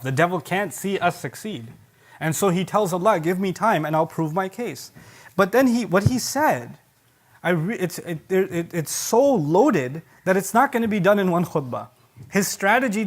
The devil can't see us succeed. And so he tells Allah, give me time and I'll prove my case. But then what he said, it's so loaded that it's not going to be done in one khutbah. His strategy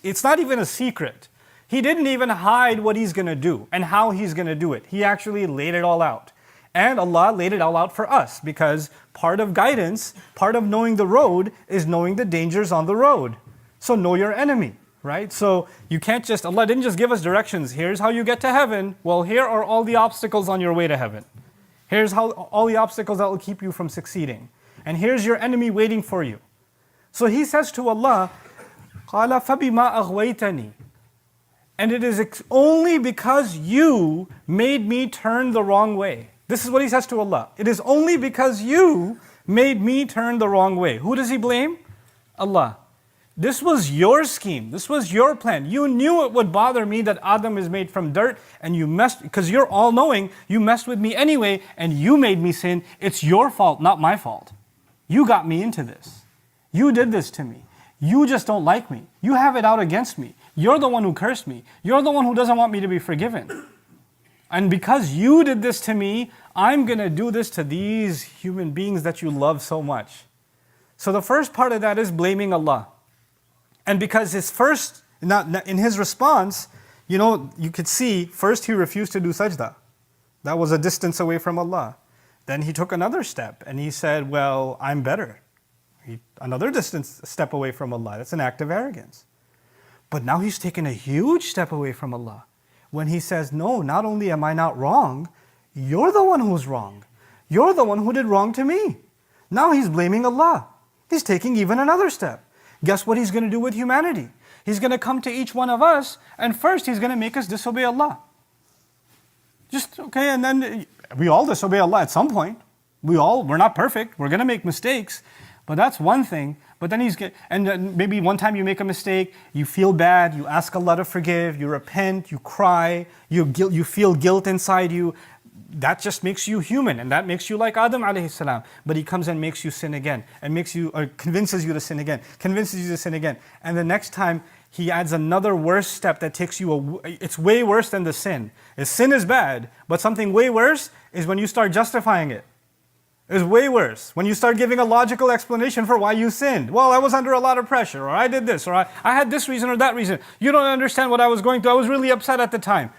it's not even a secret. He didn't even hide what he's going to do and how he's going to do it. He actually laid it all out. And Allah laid it all out for us, because part of guidance, part of knowing the road is knowing the dangers on the road. So know your enemy, right? So you can't Allah didn't just give us directions. Here's how you get to heaven. Well, here are all the obstacles on your way to heaven. Here's all the obstacles that will keep you from succeeding. And here's your enemy waiting for you. So he says to Allah, قَالَ فَبِمَا أَغْوَيْتَنِي. And it is only because you made me turn the wrong way. This is what he says to Allah. It is only because you made me turn the wrong way. Who does he blame? Allah. This was your scheme. This was your plan. You knew it would bother me that Adam is made from dirt, and you messed, because you're all-knowing, you messed with me anyway, and you made me sin. It's your fault, not my fault. You got me into this. You did this to me. You just don't like me. You have it out against me. You're the one who cursed me. You're the one who doesn't want me to be forgiven. And because you did this to me, I'm going to do this to these human beings that you love so much. So the first part of that is blaming Allah. And because in his response, you could see, first he refused to do sajda. That was a distance away from Allah. Then he took another step and he said, well, I'm better. Another step away from Allah. That's an act of arrogance. But now he's taken a huge step away from Allah. When he says, no, not only am I not wrong, you're the one who's wrong. You're the one who did wrong to me. Now he's blaming Allah. He's taking even another step. Guess what he's going to do with humanity? He's going to come to each one of us, and first he's going to make us disobey Allah. And then we all disobey Allah at some point. We're not perfect. We're going to make mistakes. But that's one thing. But then and maybe one time you make a mistake, you feel bad, you ask Allah to forgive, you repent, you cry, you feel guilt inside you. That just makes you human, and that makes you like Adam alayhi salam. But he comes and makes you sin again, and convinces you to sin again, And the next time he adds another worse step that takes you it's way worse than the sin. Sin is bad, but something way worse is when you start justifying it. It's way worse when you start giving a logical explanation for why you sinned. Well, I was under a lot of pressure, or I did this, or I had this reason or that reason. You don't understand what I was going through. I was really upset at the time.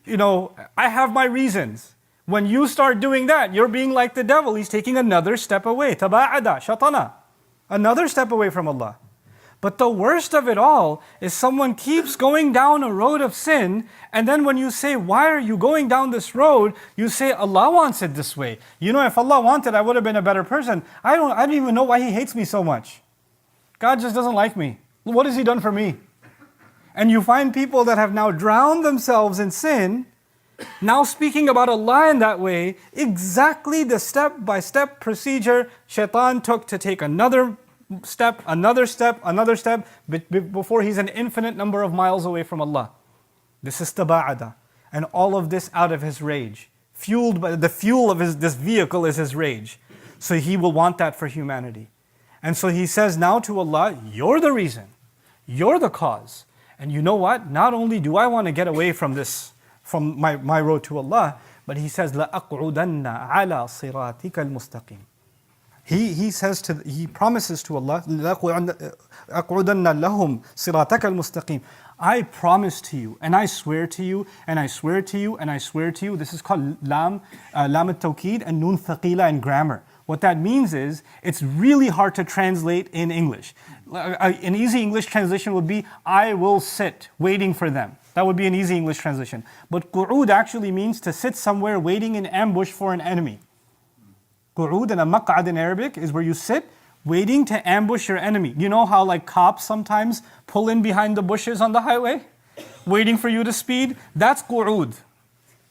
I have my reasons. When you start doing that, you're being like the devil. He's taking another step away. Taba'ada, shatana. Another step away from Allah. But the worst of it all is someone keeps going down a road of sin, and then when you say, why are you going down this road? You say, Allah wants it this way. If Allah wanted, I would have been a better person. I don't even know why He hates me so much. God just doesn't like me. What has He done for me? And you find people that have now drowned themselves in sin, now speaking about Allah in that way, exactly the step-by-step procedure Shaitan took to take another step, before he's an infinite number of miles away from Allah. This is taba'ada. And all of this out of his rage. Fueled by the fuel of this vehicle is his rage. So he will want that for humanity. And so he says now to Allah, you're the reason. You're the cause. And you know what? Not only do I want to get away from this, from my road to Allah, but he says, لَأَقْعُدَنَّ عَلَى صِرَاطِكَ الْمُسْتَقِيمِ. He promises to Allah, أَقْعُدَنَّ لَهُمْ صِرَاطَكَ الْمُسْتَقِيمِ. I promise to you, and I swear to you, and I swear to you, and I swear to you. This is called lam al-tawqid and nun thaqila in grammar. What that means is, it's really hard to translate in English. An easy English translation would be, I will sit, waiting for them. That would be an easy English translation. But qu'ud actually means to sit somewhere waiting in ambush for an enemy. Qu'ud and a maq'ad in Arabic is where you sit waiting to ambush your enemy. You know how cops sometimes pull in behind the bushes on the highway? Waiting for you to speed? That's qu'ud.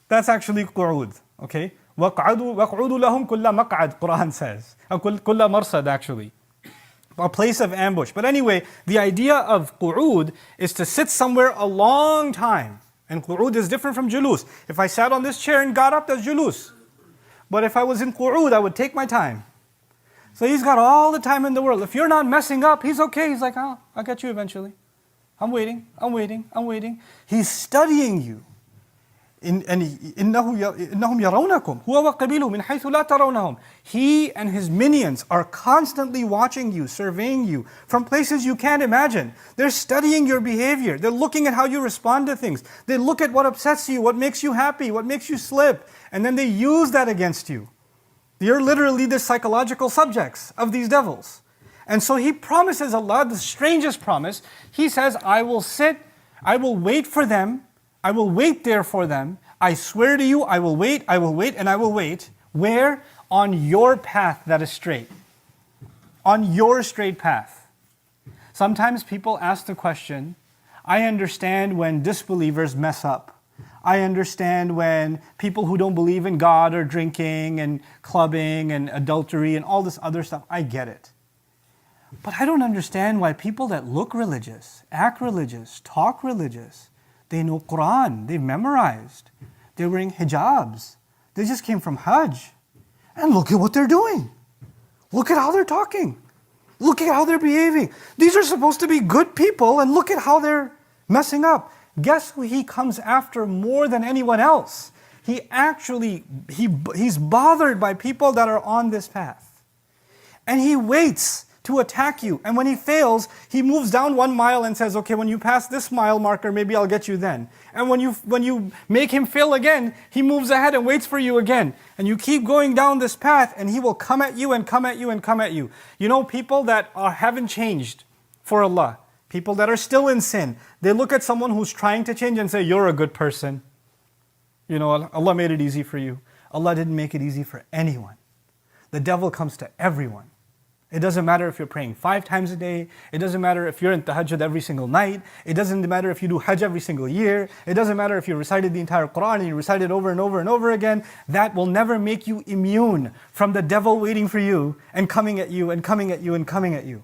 That's actually qu'ud. Okay? وَقْعُدُوا لَهُمْ كُلَّ مَقْعَدْ, Quran says. كُلَّ مَرْصَدْ actually. A place of ambush. But anyway, the idea of qu'ud is to sit somewhere a long time. And qu'ud is different from julus. If I sat on this chair and got up, that's julus. But if I was in qu'ud, I would take my time. So he's got all the time in the world. If you're not messing up, he's okay. He's like, I'll get you eventually. I'm waiting, I'm waiting, I'm waiting. He's studying you. إنهم يرونكم هو وقبيله من حيث لا ترونهم. He and his minions are constantly watching you, surveying you from places you can't imagine. They're studying your behavior. They're looking at how you respond to things. They look at what upsets you, what makes you happy, what makes you slip, and then they use that against you. You're literally the psychological subjects of these devils. And so he promises Allah the strangest promise. He says, I will wait for them, I will wait there for them. I swear to you, I will wait, and I will wait. Where? On your path that is straight. On your straight path. Sometimes people ask the question, I understand when disbelievers mess up. I understand when people who don't believe in God are drinking and clubbing and adultery and all this other stuff. I get it. But I don't understand why people that look religious, act religious, talk religious, they know Quran, they've memorized, they're wearing hijabs, they just came from Hajj. And look at what they're doing. Look at how they're talking. Look at how they're behaving. These are supposed to be good people, and look at how they're messing up. Guess who he comes after more than anyone else? He's bothered by people that are on this path. And he waits to attack you. And when he fails, he moves down 1 mile and says, okay, when you pass this mile marker, maybe I'll get you then. And when you make him fail again, he moves ahead and waits for you again. And you keep going down this path, and he will come at you and come at you and come at you. You know, people that haven't changed for Allah, people that are still in sin, they look at someone who's trying to change and say, you're a good person. You know, Allah made it easy for you. Allah didn't make it easy for anyone. The devil comes to everyone. It doesn't matter if you're praying 5 times a day. It doesn't matter if you're in tahajjud every single night. It doesn't matter if you do hajj every single year. It doesn't matter if you recited the entire Quran and you recite it over and over and over again. That will never make you immune from the devil waiting for you and coming at you and coming at you and coming at you.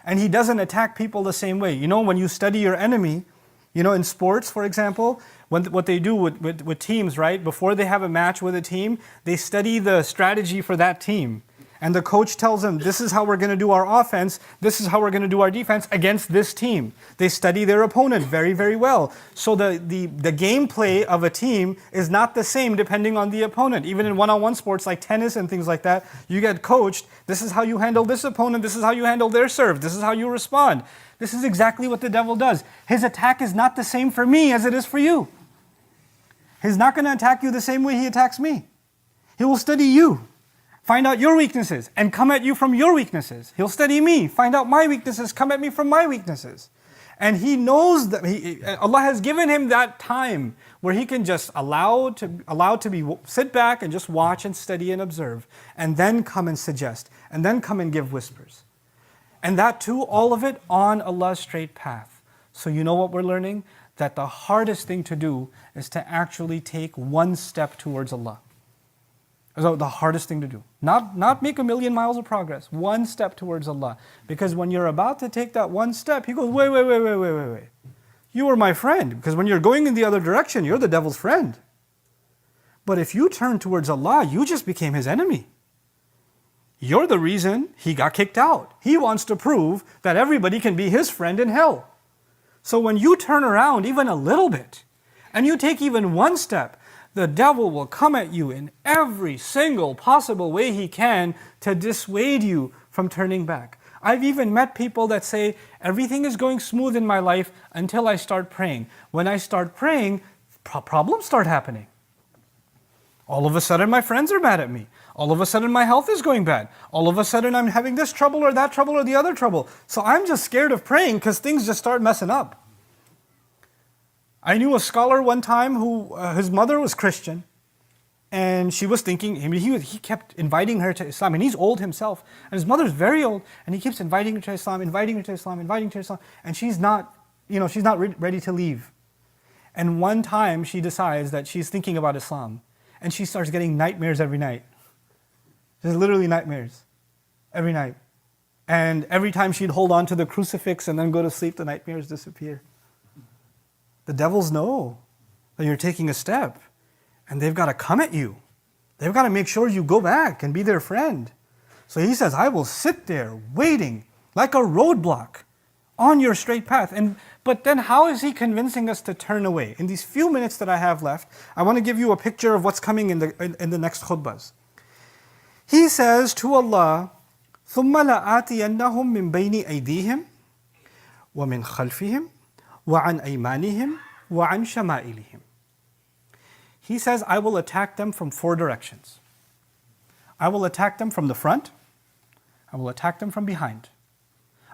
And he doesn't attack people the same way. You know, when you study your enemy, you know, in sports, for example, what they do with teams, right? Before they have a match with a team, they study the strategy for that team. And the coach tells them, this is how we're going to do our offense, this is how we're going to do our defense against this team. They study their opponent very, very well. So the gameplay of a team is not the same depending on the opponent. Even in one-on-one sports like tennis and things like that, you get coached, this is how you handle this opponent, this is how you handle their serve, this is how you respond. This is exactly what the devil does. His attack is not the same for me as it is for you. He's not going to attack you the same way he attacks me. He will study you. Find out your weaknesses and come at you from your weaknesses. He'll study me, find out my weaknesses, come at me from my weaknesses. And he knows that Allah has given him that time where he can just sit back and just watch and study and observe, and then come and suggest, and then come and give whispers. And that too, all of it on Allah's straight path. So you know what we're learning? That the hardest thing to do is to actually take one step towards Allah. So the hardest thing to do. Not make 1,000,000 miles of progress. One step towards Allah. Because when you're about to take that one step, He goes, wait. You were my friend. Because when you're going in the other direction, you're the devil's friend. But if you turn towards Allah, you just became his enemy. You're the reason he got kicked out. He wants to prove that everybody can be his friend in hell. So when you turn around even a little bit, and you take even one step, the devil will come at you in every single possible way he can to dissuade you from turning back. I've even met people that say, everything is going smooth in my life until I start praying. When I start praying, problems start happening. All of a sudden my friends are mad at me. All of a sudden my health is going bad. All of a sudden I'm having this trouble or that trouble or the other trouble. So I'm just scared of praying because things just start messing up. I knew a scholar one time who, his mother was Christian, and she was thinking, he kept inviting her to Islam, and he's old himself, and his mother's very old, and he keeps inviting her to Islam, and she's not ready to leave. And one time she decides that she's thinking about Islam, and she starts getting nightmares every night. There's literally nightmares every night. And every time she'd hold on to the crucifix and then go to sleep, the nightmares disappear. The devils know that you're taking a step, and they've got to come at you. They've got to make sure you go back and be their friend. So he says, I will sit there waiting like a roadblock on your straight path. But then how is he convincing us to turn away? In these few minutes that I have left, I want to give you a picture of what's coming in the next khutbahs. He says to Allah, ثُمَّ لَآتِيَنَّهُمْ مِنْ بَيْنِ أَيْدِيهِمْ وَمِنْ خَلْفِهِمْ وَعَنْ أَيْمَانِهِمْ وَعَنْ شَمَائِلِهِمْ. He says, I will attack them from 4 directions. I will attack them from the front, I will attack them from behind,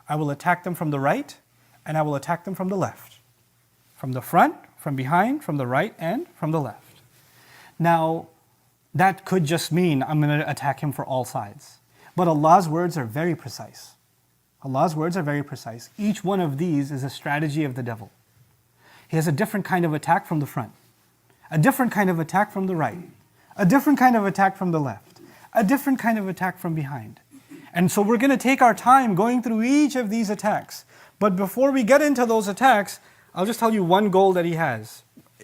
I will attack them from the right, and I will attack them from the left. From the front, from behind, from the right, and from the left. Now, that could just mean I'm going to attack him for all sides. But Allah's words are very precise. Allah's words are very precise. Each one of these is a strategy of the devil. He has a different kind of attack from the front, a different kind of attack from the right, a different kind of attack from the left, a different kind of attack from behind. And so we're going to take our time going through each of these attacks. But before we get into those attacks, I'll just tell you one goal that he has.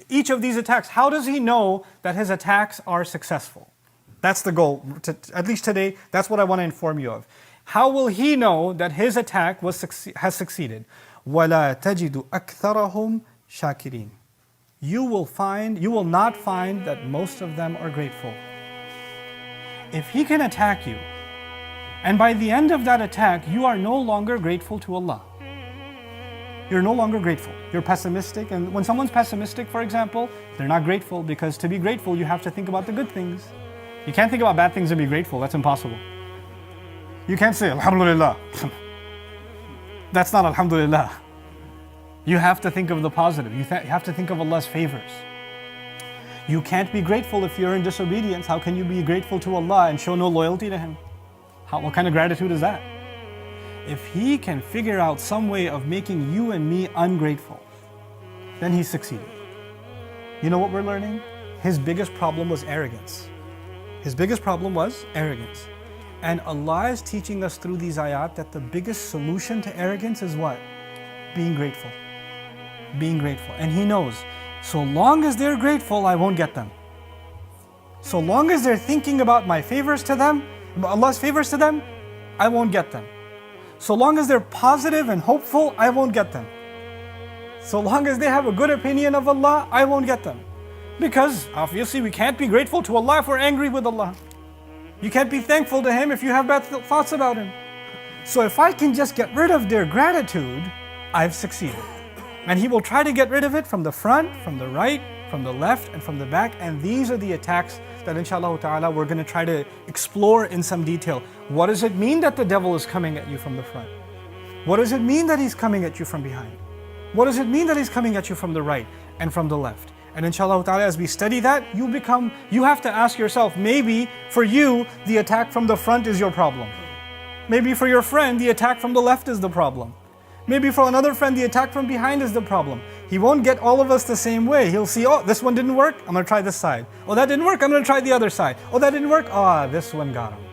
Each of these attacks, how does he know that his attacks are successful? That's the goal. At least today, that's what I want to inform you of. How will he know that his attack has succeeded? وَلَا تَجِدُ أَكْثَرَهُمْ شَاكِرِينَ. You will not find that most of them are grateful. If he can attack you, and by the end of that attack, you are no longer grateful to Allah. You're no longer grateful. You're pessimistic. And when someone's pessimistic, for example, they're not grateful, because to be grateful, you have to think about the good things. You can't think about bad things and be grateful. That's impossible. You can't say, Alhamdulillah. That's not Alhamdulillah. You have to think of the positive. You have to think of Allah's favors. You can't be grateful if you're in disobedience. How can you be grateful to Allah and show no loyalty to Him? What kind of gratitude is that? If He can figure out some way of making you and me ungrateful, then He's succeeded. You know what we're learning? His biggest problem was arrogance. His biggest problem was arrogance. And Allah is teaching us through these ayat that the biggest solution to arrogance is what? Being grateful. Being grateful. And He knows, so long as they're grateful, I won't get them. So long as they're thinking about my favors to them, Allah's favors to them, I won't get them. So long as they're positive and hopeful, I won't get them. So long as they have a good opinion of Allah, I won't get them. Because obviously we can't be grateful to Allah if we're angry with Allah. You can't be thankful to Him if you have bad thoughts about Him. So if I can just get rid of their gratitude, I've succeeded. And He will try to get rid of it from the front, from the right, from the left, and from the back. And these are the attacks that inshallah ta'ala we're going to try to explore in some detail. What does it mean that the devil is coming at you from the front? What does it mean that he's coming at you from behind? What does it mean that he's coming at you from the right and from the left? And inshallah ta'ala, as we study that, you have to ask yourself, maybe for you, the attack from the front is your problem. Maybe for your friend, the attack from the left is the problem. Maybe for another friend, the attack from behind is the problem. He won't get all of us the same way. He'll see, oh, this one didn't work, I'm going to try this side. Oh, that didn't work, I'm going to try the other side. Oh, that didn't work, this one got him.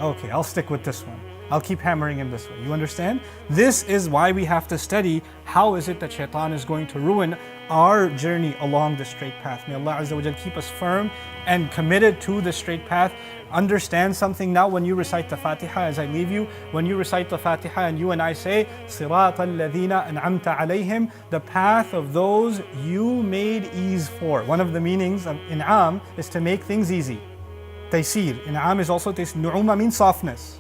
Okay, I'll stick with this one. I'll keep hammering him this way. You understand? This is why we have to study how is it that Shaitan is going to ruin our journey along the straight path. May Allah Azza wa Jal keep us firm and committed to the straight path. Understand something now when you recite the Fatiha as I leave you. When you recite the Fatiha and you and I say, صِرَاطَ الَّذِينَ أَنْعَمْتَ عَلَيْهِمْ, the path of those you made ease for. One of the meanings of in'am is to make things easy. Taysir. In'am is also taysir. Nu'uma means softness.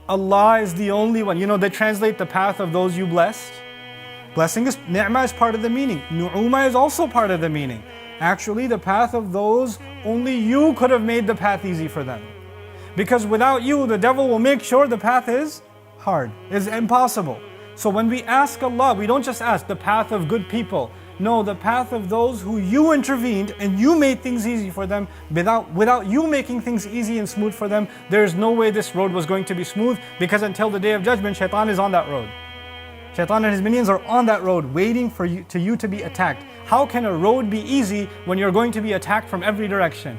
Allah is the only one. You know, they translate the path of those you blessed. Blessing is, ni'mah is part of the meaning. Nu'uma is also part of the meaning. Actually, the path of those, only you could have made the path easy for them. Because without you, the devil will make sure the path is hard, is impossible. So when we ask Allah, we don't just ask the path of good people. No, the path of those who you intervened and you made things easy for them. Without you making things easy and smooth for them, there is no way this road was going to be smooth, because until the Day of Judgment, Shaitan is on that road. Shaitan and his minions are on that road waiting for you to be attacked. How can a road be easy when you're going to be attacked from every direction?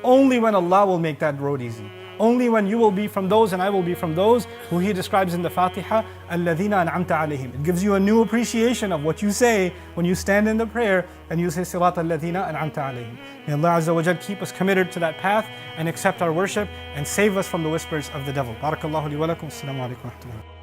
Only when Allah will make that road easy. Only when you will be from those and I will be from those who He describes in the Fatiha, الَّذِينَ أَنْعَمْتَ عَلَيْهِمْ. It gives you a new appreciation of what you say when you stand in the prayer and you say صِرَاطَ الَّذِينَ أَنْعَمْتَ عَلَيْهِمْ. May Allah Azza wa Jal keep us committed to that path and accept our worship and save us from the whispers of the devil. Barakallahu li wa lakum. Assalamu alaikum wa rahmatullah.